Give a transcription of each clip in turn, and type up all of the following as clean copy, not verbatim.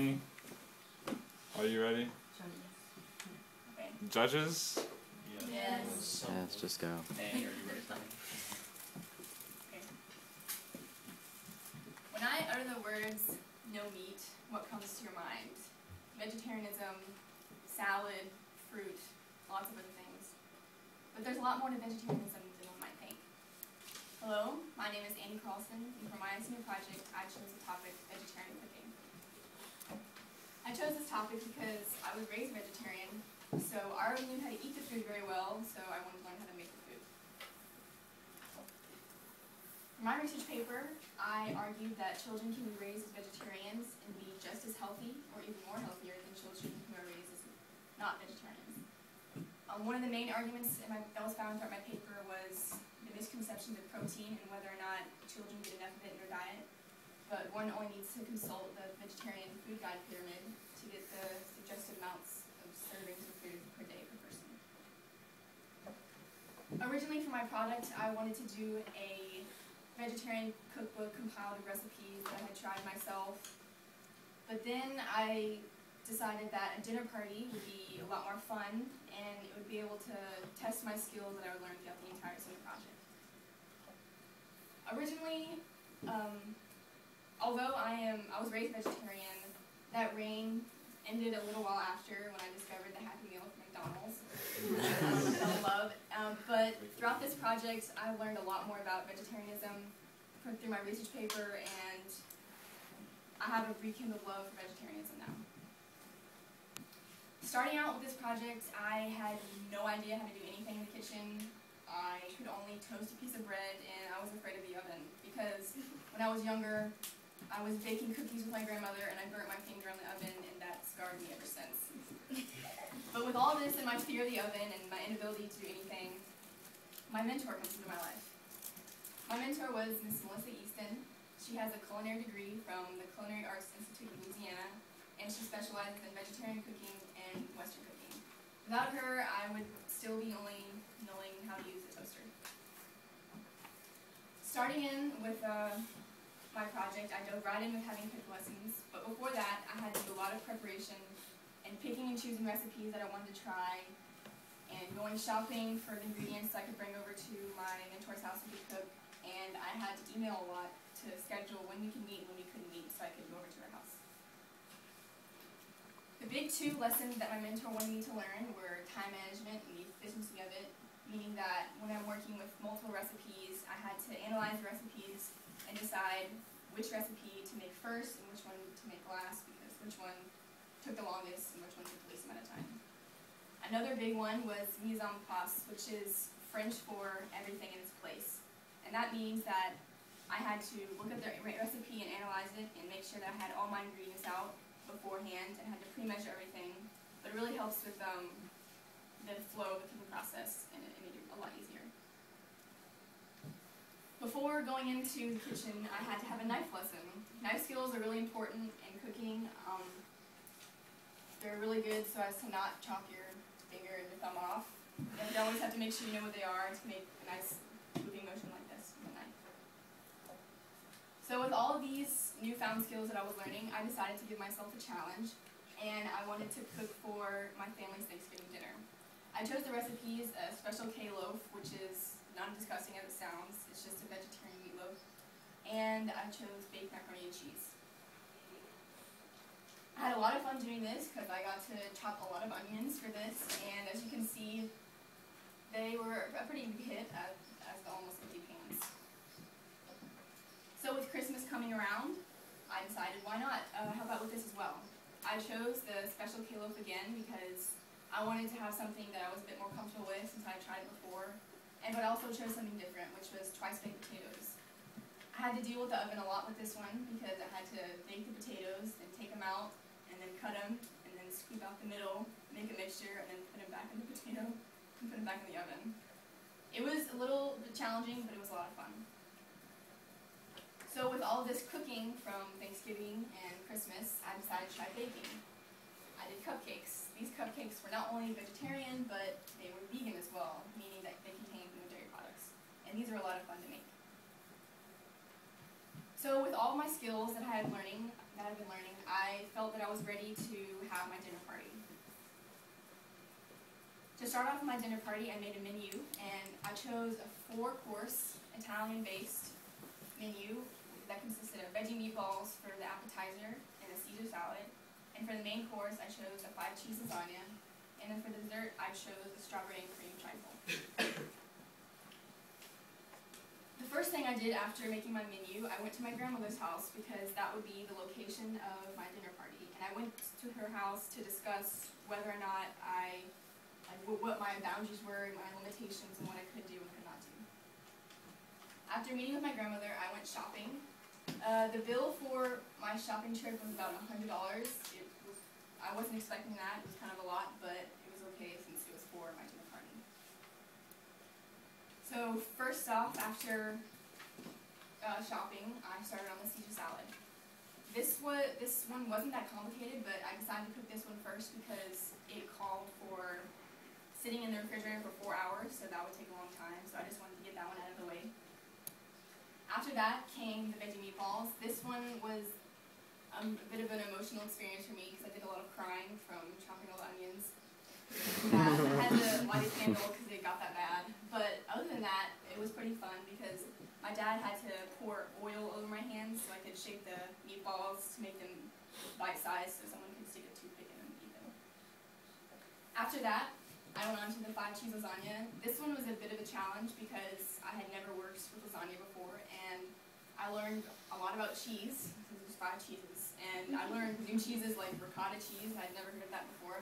Courtney, are you ready? Okay. Judges? Yes. Yes, just go. Okay. When I utter the words, no meat, what comes to your mind? Vegetarianism, salad, fruit, lots of other things. But there's a lot more to vegetarianism than one might think. Hello, my name is Annie Carlson, and for my senior project, I chose the topic vegetarian cooking. I chose this topic because I was raised vegetarian, so I already knew how to eat the food very well, so I wanted to learn how to make the food. For my research paper, I argued that children can be raised as vegetarians and be just as healthy, or even more healthier, than children who are raised as not vegetarians. One of the main arguments that was found throughout my paper was the misconceptions of protein and whether or not children get enough of it in their diet. But one only needs to consult the vegetarian food guide pyramid to get the suggested amounts of servings of food per day per person. Originally for my product, I wanted to do a vegetarian cookbook compiled of recipes that I had tried myself. But then I decided that a dinner party would be a lot more fun and it would be able to test my skills that I would learn throughout the entire summer project. Originally, although I was raised vegetarian, that reign ended a little while after when I discovered the Happy Meal from McDonald's. I fell in love. But throughout this project, I learned a lot more about vegetarianism through my research paper, and I have a rekindled love for vegetarianism now. Starting out with this project, I had no idea how to do anything in the kitchen. I could only toast a piece of bread, and I was afraid of the oven because when I was younger, I was baking cookies with my grandmother, and I burnt my finger on the oven, and that scarred me ever since. But with all this and my fear of the oven and my inability to do anything, my mentor comes into my life. My mentor was Miss Melissa Easton. She has a culinary degree from the Culinary Arts Institute of Louisiana, and she specializes in vegetarian cooking and Western cooking. Without her, I would still be only knowing how to use a toaster. Starting in with my project, I dove right in with having cook lessons, but before that, I had to do a lot of preparation and picking and choosing recipes that I wanted to try, and going shopping for the ingredients I could bring over to my mentor's house and could cook, and I had to email a lot to schedule when we could meet and when we couldn't meet so I could go over to her house. The big two lessons that my mentor wanted me to learn were time management and the efficiency of it, meaning that when I'm working with multiple recipes, I had to analyze the recipes and decide which recipe to make first and which one to make last, because which one took the longest and which one took the least amount of time. Another big one was mise en place, which is French for everything in its place. And that means that I had to look at the recipe and analyze it and make sure that I had all my ingredients out beforehand and had to pre-measure everything. But it really helps with the flow of the cooking process, and it made it a lot easier. Before going into the kitchen, I had to have a knife lesson. Knife skills are really important in cooking. They're really good so as to not chop your finger and your thumb off. And you always have to make sure you know what they are to make a nice moving motion like this with a knife. So with all of these newfound skills that I was learning, I decided to give myself a challenge, and I wanted to cook for my family's Thanksgiving dinner. I chose the recipes a Special K loaf, which is not as disgusting as it sounds. It's just a vegetarian meatloaf. And I chose baked macaroni and cheese. I had a lot of fun doing this because I got to chop a lot of onions for this, and as you can see, they were a pretty big hit as the almost empty pans. So with Christmas coming around, I decided, why not? How about with this as well? I chose the Special K loaf again because I wanted to have something that I was a bit more comfortable with since I tried it before, but I also chose something different, which was twice baked potatoes. I had to deal with the oven a lot with this one because I had to bake the potatoes and take them out and then cut them and then scoop out the middle, make a mixture, and then put them back in the potato and put them back in the oven. It was a little bit challenging, but it was a lot of fun. So with all of this cooking from Thanksgiving and Christmas, I decided to try baking. I did cupcakes. These cupcakes were not only vegetarian, but they were vegan as well, meaning that they contained no dairy products. And these are a lot of fun to make. So with all my skills that I've been learning, I felt that I was ready to have my dinner party. To start off my dinner party, I made a menu, and I chose a 4-course Italian-based menu that consisted of veggie meatballs for the appetizer and a Caesar salad. And for the main course, I chose a 5-cheese lasagna. And then for dessert, I chose a strawberry and cream trifle. The first thing I did after making my menu, I went to my grandmother's house because that would be the location of my dinner party. And I went to her house to discuss whether or not what my boundaries were, and my limitations, and what I could do and could not do. After meeting with my grandmother, I went shopping. The bill for my shopping trip was about $100. I wasn't expecting that. It was kind of a lot, but it was okay since it was for my dinner party. So first off, after shopping, I started on the Caesar salad. This one wasn't that complicated, but I decided to cook this one first because it called for sitting in the refrigerator for 4 hours, so that would take a long time, so I just wanted to get that one out of the way. After that came the veggie meatballs. This one was a bit of an emotional experience for me because I did a lot of crying from chopping all the onions. I had to light a candle because it got that bad, but other than that, it was pretty fun because my dad had to pour oil over my hands so I could shape the meatballs to make them bite-sized so someone could stick a toothpick in them and eat them. After that, I went on to the 5-cheese lasagna. This one was a bit of a challenge because I had never worked with lasagna before, and I learned a lot about cheese, because there's 5 cheeses, and I learned new cheeses like ricotta cheese. I'd never heard of that before,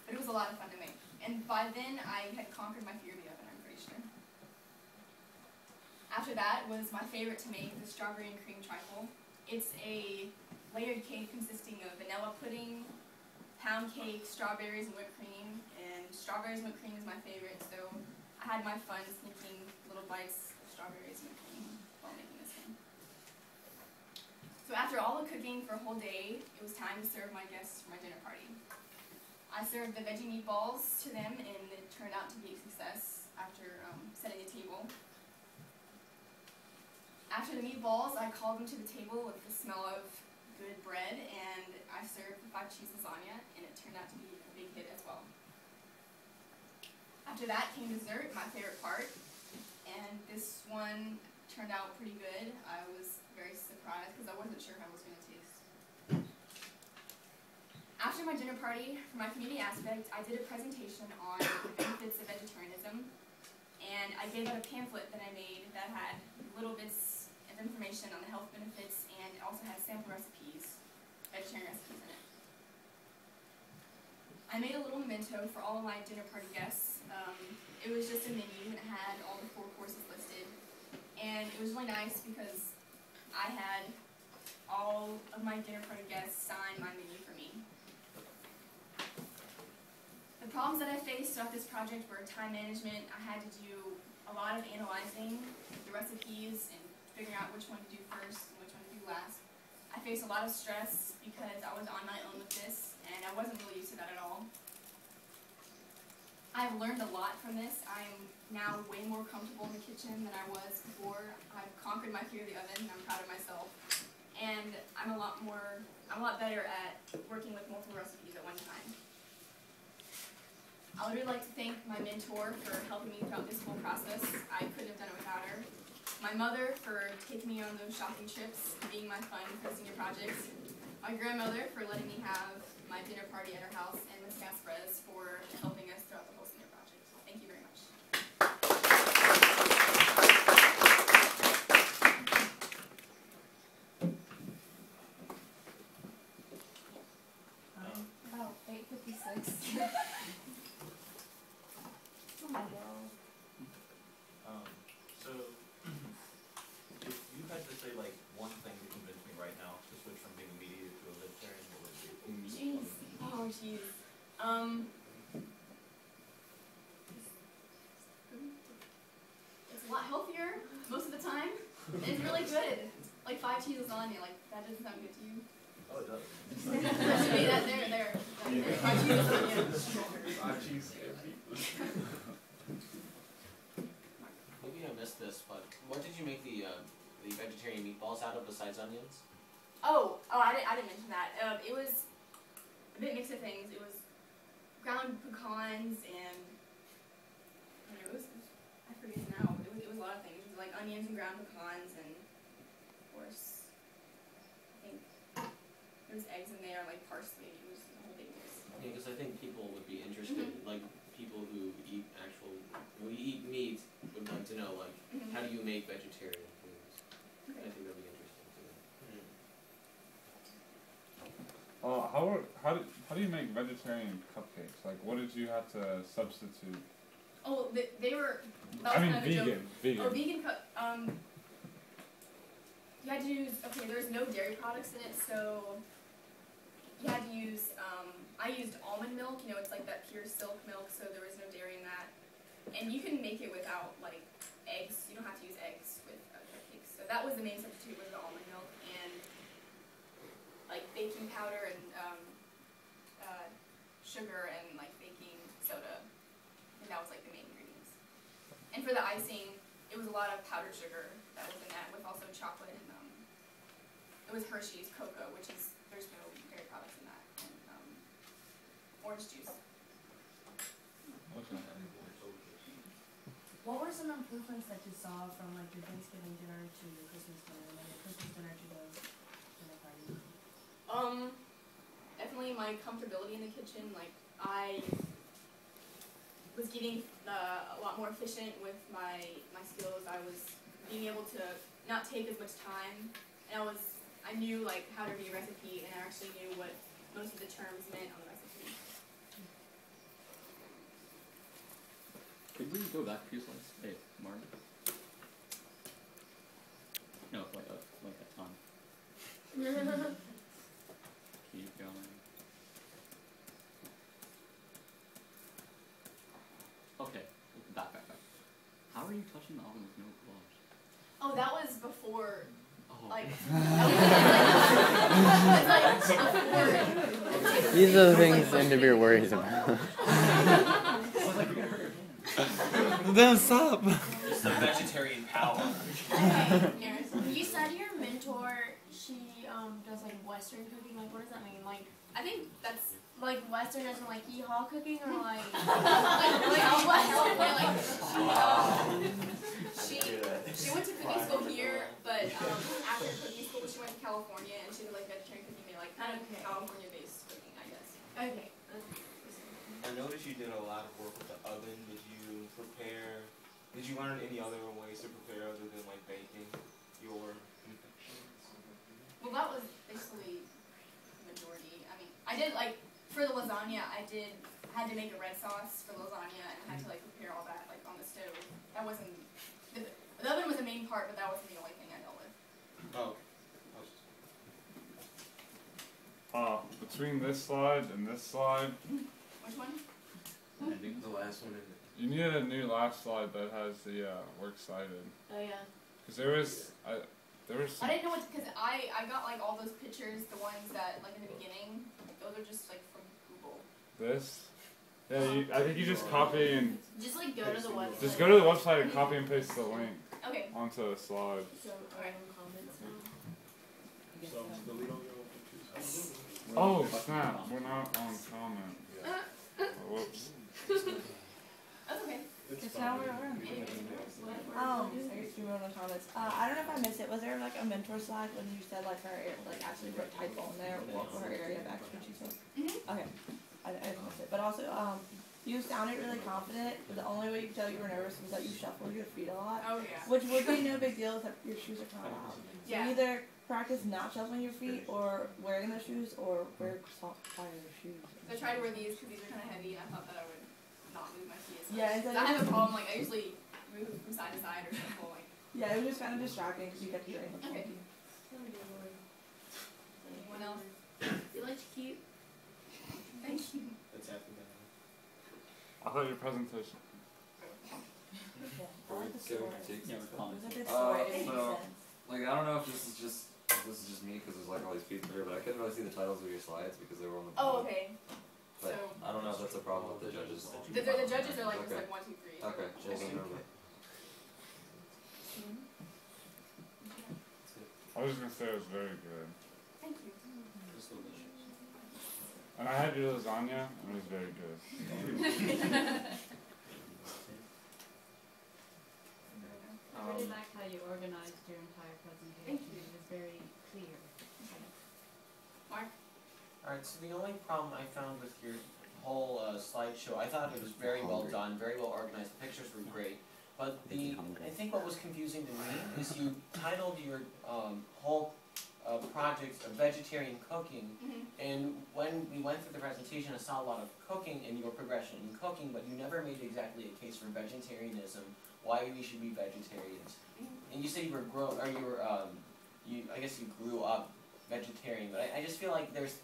but it was a lot of fun to make. And by then, I had conquered my fear of the oven, I'm pretty sure. After that was my favorite to make, the strawberry and cream trifle. It's a layered cake consisting of vanilla pudding, pound cake, strawberries, and whipped cream. And strawberries and whipped cream is my favorite, so I had my fun sneaking little bites of strawberries and whipped cream while making this one. So after all the cooking for a whole day, it was time to serve my guests for my dinner party. I served the veggie meatballs to them, and it turned out to be a success after setting the table. After the meatballs, I called them to the table with the smell of good bread, and I served the 5-cheese lasagna, and it turned out to be a big hit as well. After that came dessert, my favorite part, and this one turned out pretty good. I was very surprised because I wasn't sure how it was going to taste. After my dinner party, for my community aspect, I did a presentation on the benefits of vegetarianism, and I gave out a pamphlet that I made that had little bits of information on the health benefits, and it also had sample recipes, vegetarian recipes in it. I made a little memento for all of my dinner party guests. It was just a menu, and it had all the 4 courses listed, and it was really nice because I had all of my dinner party guests sign my menu for me. The problems that I faced throughout this project were time management. I had to do a lot of analyzing the recipes and figuring out which one to do first and which one to do last. I faced a lot of stress because I was on my own with this, and I wasn't really used to that at all. I've learned a lot from this. I'm now way more comfortable in the kitchen than I was before. I've conquered my fear of the oven, and I'm proud of myself. And I'm a lot better at working with multiple recipes at one time. I would really like to thank my mentor for helping me throughout this whole process. I couldn't have done it without her. My mother for taking me on those shopping trips, being my fun for senior projects. My grandmother for letting me have my dinner party at her house, and Ms. Gasparez for helping us throughout the whole senior project. Thank you very much. About 8:56. Oh my God. So, if you had to say like one thing to convince me right now to switch from being a meat eater to a vegetarian, what would it be? Jeez. Oh, jeez. It's a lot healthier most of the time. And it's really good. Like 5-cheese lasagna, like that doesn't sound good to you. Oh, it does. That should be that there. 5-cheese lasagna. 5-cheese. Maybe I missed this, but what did you make the vegetarian meatballs else out of besides onions? I didn't mention that. It was a bit mix of things. It was ground pecans and I don't know, I forget now. It was a lot of things. It was like onions and ground pecans and of course I think there was eggs in there, like parsley. It was a whole big mix. Yeah, because I think people would be interested, like people who eat meat would like to know, like, how do you make vegetarian foods? I Okay. think that'd be interesting too. How do you make vegetarian cupcakes? Like, what did you have to substitute? Oh, they were. That I was mean, kind of a joke. vegan. Oh, vegan you had to use, okay, there was no dairy products in it, so you had to use, I used almond milk, you know, it's like that pure silk milk, so there was no dairy in that. And you can make it without, like, eggs, you don't have to use eggs with cupcakes. So that was the main substitute, was the almond milk, and, like, baking powder and, sugar and, like, baking soda. And that was, like, the main ingredients. And for the icing, it was a lot of powdered sugar that was in that, with also chocolate and it was Hershey's cocoa, which is there's no dairy products in that, and orange juice. Okay. What were some improvements that you saw from like your Thanksgiving dinner to your Christmas dinner, and then your Christmas dinner to the dinner party? Definitely my comfortability in the kitchen. Like I was getting a lot more efficient with my skills. I was being able to not take as much time, and I knew like how to read a recipe, and I actually knew what most of the terms meant on the recipe. Could we go back a few slides? Hey, Mark. No, like that time. Keep going. Okay, back. How are you touching the oven with no gloves? Oh, that was before. Oh. Like, These are the things Indivir worries about. I was like, you're gonna hurt your hand. Don't stop. Just the vegetarian power. You said your mentor, she does like Western cooking. Like, what does that mean? Like, I think that's like Western as in like yeehaw cooking, or like she went to cooking school here, but after cooking school she went to California and she did like vegetarian cooking, like kind of California based cooking, I guess. Okay. I noticed you did a lot of work with the oven. Did you learn any other ways to prepare other than like baking your confections? Well, that was basically the majority. I mean, I did like for the lasagna. I had to make a red sauce for the lasagna and I had to like prepare all that like on the stove. That wasn't the oven was the main part, but that wasn't the only thing I dealt with. Oh. Between this slide and this slide, Which one? I think The last one. you need a new last slide that has the works cited. Oh yeah. Because there was I didn't know what because I got like all those pictures, the ones that like in the beginning. Those are just like from Google. this. Yeah, I think you just copy and Just like go to the website. just go to the website and copy and paste the link Okay. onto the slide. So, comments now. So delete all your pictures. Oh snap! We're not on comment. Whoops. That's okay. It's now we're on. I guess you wrote in the comments. I don't know if I missed it. Was there like a mentor slide when you said like her like actually put typo in there or for her area of expertise? Okay, I just missed it. But also, you sounded really confident. But the only way you could tell you were nervous was that you shuffled your feet a lot, Oh yeah. which would be no big deal if your shoes are kind of loud. So Yeah. either practice not shuffling your feet or wearing the shoes or wear soft fire shoes. So I tried to wear these because these are kind of heavy, and I thought that I would not move my feet as much. Yeah, 'Cause I have a problem. Like I usually move from side to side or something. Like. Yeah, it was just kind of distracting because you kept hearing the Okay. funky. Anyone else? You like to keep. Thank you. That's happening. I thought your presentation. Yeah, I like the story. Yeah, we're calling. It was a good story. It made so- sense. Like, I don't know if this is just me because there's like all these people here, but I couldn't really see the titles of your slides because they were on the Oh, board. okay. But So I don't know if that's a problem with the judges. the judges are like just Okay. like 1, 2, 3. Okay, well then never mind. I was just gonna say it was very good. Thank you. It's delicious. And I had your lasagna, and it was very good. I really liked how you organized your entire presentation. Thank you. It was very clear. Mark? Alright, so the only problem I found with your whole slideshow, I thought it was very well done, very well organized, the pictures were great. But I think what was confusing to me is you titled your whole project Vegetarian Cooking, and when we went through the presentation I saw a lot of cooking and your progression in cooking, but you never made exactly a case for vegetarianism, why we should be vegetarians. And you said you were I guess you grew up vegetarian, but I just feel like there's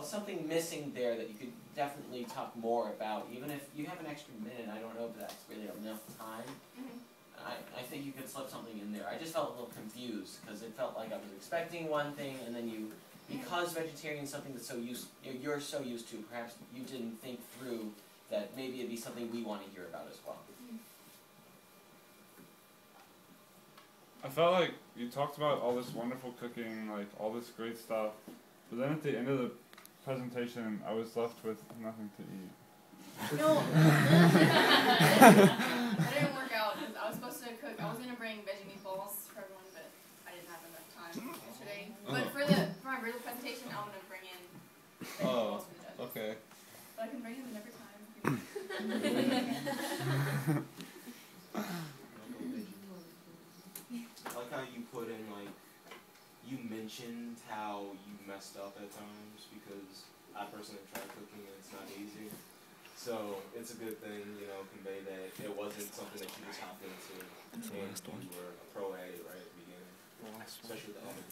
something missing there that you could definitely talk more about. Even if you have an extra minute, I don't know if that's really enough time. I think you could slip something in there. I just felt a little confused because it felt like I was expecting one thing, and then because vegetarian is something that's you're so used to, perhaps you didn't think through that maybe it'd be something we want to hear about as well. I felt like you talked about all this wonderful cooking, like all this great stuff, but then at the end of the presentation, I was left with nothing to eat. No. That didn't work out because I was supposed to cook. I was gonna bring veggie meatballs for everyone, but I didn't have enough time yesterday. But for my real presentation, I'm gonna bring in veggie meatballs for the judges. Okay. But I can bring them another time. I like how you put in, like, you mentioned how you messed up at times, because I personally tried cooking and it's not easy. So it's a good thing, convey that it wasn't something that you just hopped into, and you were a pro at it right at the beginning, especially with the oven.